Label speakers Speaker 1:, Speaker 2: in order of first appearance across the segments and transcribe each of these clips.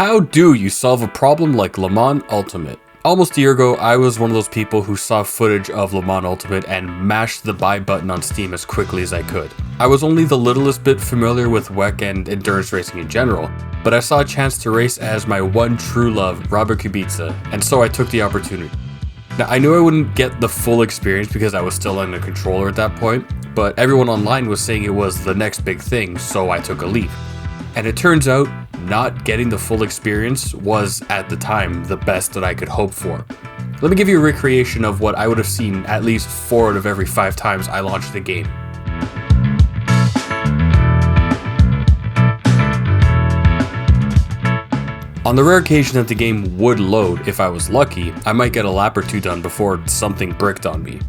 Speaker 1: How do you solve a problem like Le Mans Ultimate? Almost a year ago, I was one of those people who saw footage of Le Mans Ultimate and mashed the buy button on Steam as quickly as I could. I was only the littlest bit familiar with WEC and endurance racing in general, but I saw a chance to race as my one true love, Robert Kubica, and so I took the opportunity. Now, I knew I wouldn't get the full experience because I was still on a controller at that point, but everyone online was saying it was the next big thing, so I took a leap. And it turns out, not getting the full experience was, at the time, the best that I could hope for. Let me give you a recreation of what I would have seen at least 4 out of every 5 times I launched the game. On the rare occasion that the game would load, if I was lucky, I might get a lap or 2 done before something bricked on me.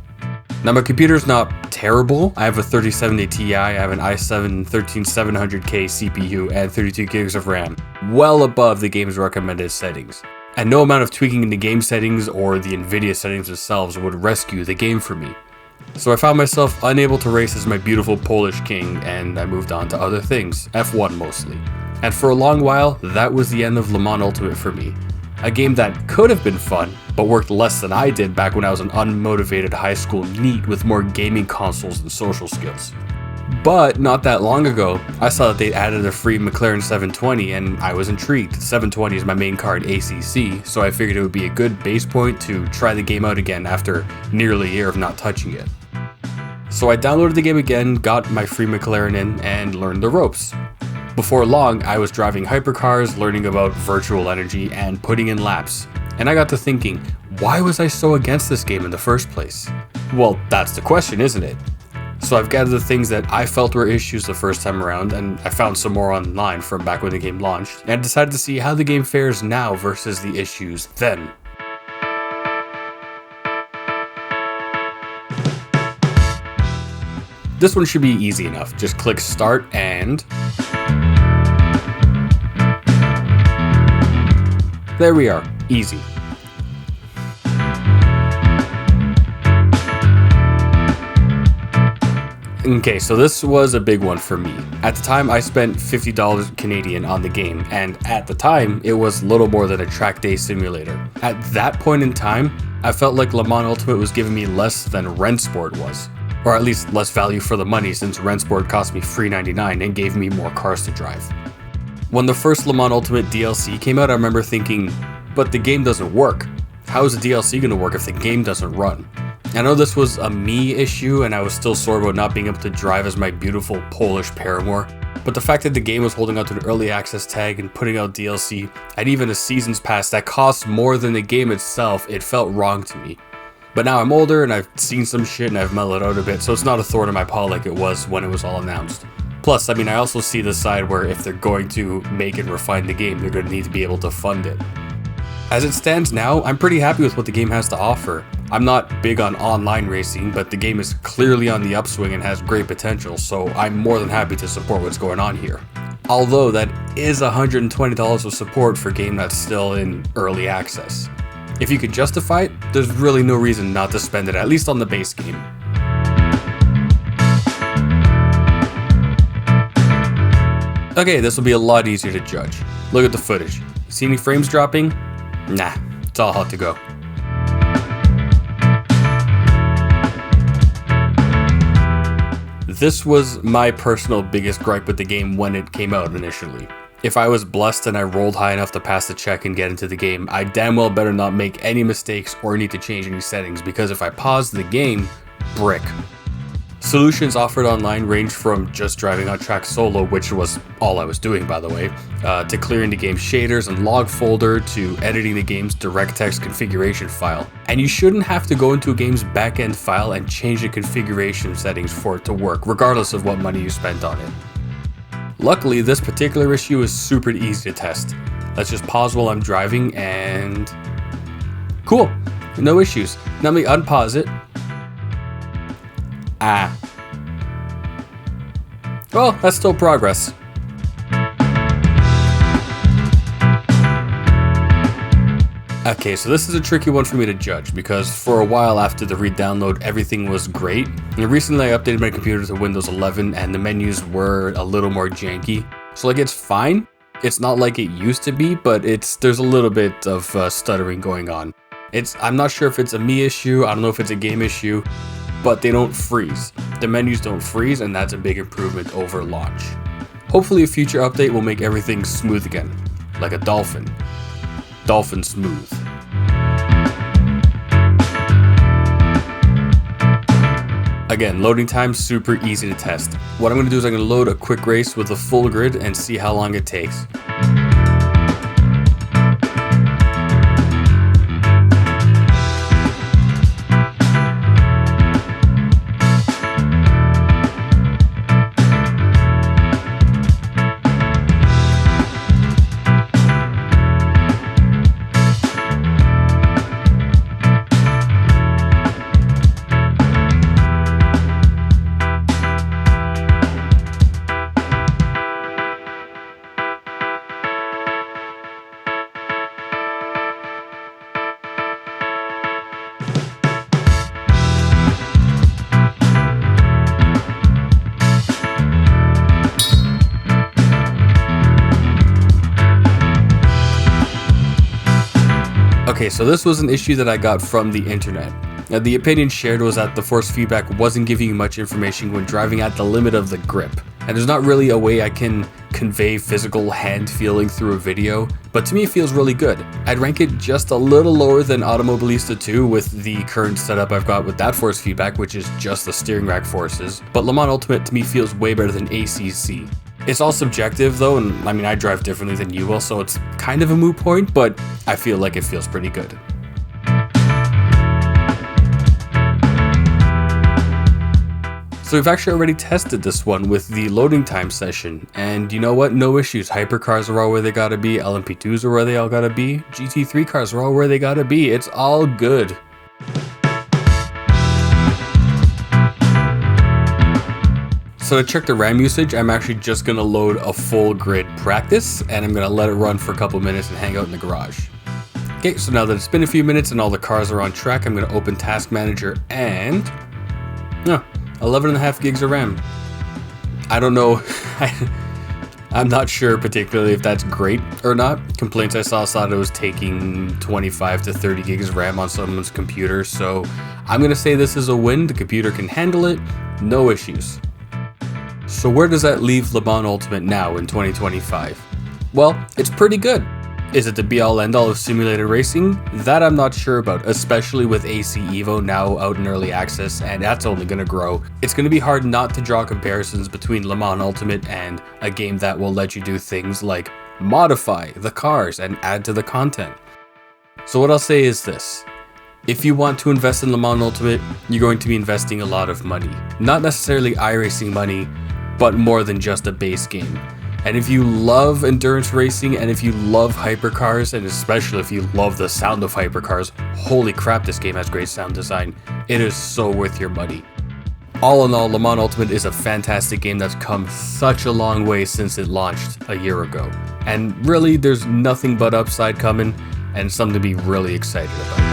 Speaker 1: Now my computer's not terrible. I have a 3070 Ti, I have an i7 13700K CPU and 32 gigs of RAM, well above the game's recommended settings. And no amount of tweaking in the game settings or the Nvidia settings themselves would rescue the game for me. So I found myself unable to race as my beautiful Polish king, and I moved on to other things, F1 mostly. And for a long while, that was the end of Le Mans Ultimate for me. A game that could have been fun, but worked less than I did back when I was an unmotivated high school NEET with more gaming consoles and social skills. But not that long ago, I saw that they'd added a free McLaren 720 and I was intrigued. 720 is my main car in ACC, so I figured it would be a good base point to try the game out again after nearly a year of not touching it. So I downloaded the game again, got my free McLaren in, and learned the ropes. Before long, I was driving hypercars, learning about virtual energy, and putting in laps. And I got to thinking, why was I so against this game in the first place? Well, that's the question, isn't it? So I've gathered the things that I felt were issues the first time around, and I found some more online from back when the game launched, and decided to see how the game fares now versus the issues then. This one should be easy enough. Just click start and... there we are, easy. Okay, so this was a big one for me. At the time, I spent $50 Canadian on the game, and at the time, it was little more than a track day simulator. At that point in time, I felt like Le Mans Ultimate was giving me less than Rennsport was. Or at least less value for the money, since Rennsport cost me $3.99 and gave me more cars to drive. When the first Le Mans Ultimate DLC came out, I remember thinking, but the game doesn't work. How is the DLC gonna work if the game doesn't run? I know this was a me issue and I was still sore about not being able to drive as my beautiful Polish paramour, but the fact that the game was holding out to an early access tag and putting out DLC and even a season's pass that cost more than the game itself, it felt wrong to me. But now I'm older and I've seen some shit and I've mellowed out a bit, so it's not a thorn in my paw like it was when it was all announced. Plus, I also see the side where if they're going to make and refine the game, they're going to need to be able to fund it. As it stands now, I'm pretty happy with what the game has to offer. I'm not big on online racing, but the game is clearly on the upswing and has great potential, so I'm more than happy to support what's going on here. Although that is $120 of support for a game that's still in early access. If you could justify it, there's really no reason not to spend it, at least on the base game. Okay, this will be a lot easier to judge. Look at the footage. See any frames dropping? Nah, it's all hot to go. This was my personal biggest gripe with the game when it came out initially. If I was blessed and I rolled high enough to pass the check and get into the game, I damn well better not make any mistakes or need to change any settings, because if I pause the game, brick. Solutions offered online range from just driving on track solo, which was all I was doing by the way, to clearing the game's shaders and log folder, to editing the game's DirectX configuration file. And you shouldn't have to go into a game's backend file and change the configuration settings for it to work, regardless of what money you spent on it. Luckily, this particular issue is super easy to test. Let's just pause while I'm driving and... cool, no issues. Now let me unpause it. Well, that's still progress. Okay, so this is a tricky one for me to judge, because for a while after the re-download, everything was great. And recently I updated my computer to Windows 11 and the menus were a little more janky. So it's fine, It's not like it used to be, but there's a little bit of stuttering going on. I'm not sure if it's a me issue, I don't know if it's a game issue, but they don't freeze. The menus don't freeze, and that's a big improvement over launch. Hopefully a future update will make everything smooth again, like a dolphin. Dolphin smooth. Again, loading time super easy to test. What I'm going to do is I'm going to load a quick race with a full grid and see how long it takes. Okay, so this was an issue that I got from the internet. Now, the opinion shared was that the force feedback wasn't giving you much information when driving at the limit of the grip. And there's not really a way I can convey physical hand feeling through a video, but to me it feels really good. I'd rank it just a little lower than Automobilista 2 with the current setup I've got with that force feedback, which is just the steering rack forces, but Le Mans Ultimate to me feels way better than ACC. It's all subjective though, and I mean I drive differently than you will, so it's kind of a moot point, but I feel like it feels pretty good. So we've actually already tested this one with the loading time session, and you know what? No issues. Hypercars are all where they gotta be, LMP2s are where they all gotta be, GT3 cars are all where they gotta be. It's all good. So to check the RAM usage, I'm actually just going to load a full grid practice, and I'm going to let it run for a couple minutes and hang out in the garage. Okay, so now that it's been a few minutes and all the cars are on track, I'm going to open Task Manager and 11.5 gigs of RAM. I don't know, I'm not sure particularly if that's great or not. Complaints I saw that it was taking 25 to 30 gigs of RAM on someone's computer, so I'm going to say this is a win. The computer can handle it, no issues. So where does that leave Le Mans Ultimate now in 2025? Well, it's pretty good. Is it the be-all end-all of simulated racing? That I'm not sure about, especially with AC Evo now out in early access, and that's only going to grow. It's going to be hard not to draw comparisons between Le Mans Ultimate and a game that will let you do things like modify the cars and add to the content. So what I'll say is this. If you want to invest in Le Mans Ultimate, you're going to be investing a lot of money. Not necessarily iRacing money, but more than just a base game. And if you love endurance racing, and if you love hypercars, and especially if you love the sound of hypercars, holy crap, this game has great sound design. It is so worth your money. All in all, Le Mans Ultimate is a fantastic game that's come such a long way since it launched a year ago. And really, there's nothing but upside coming, and something to be really excited about.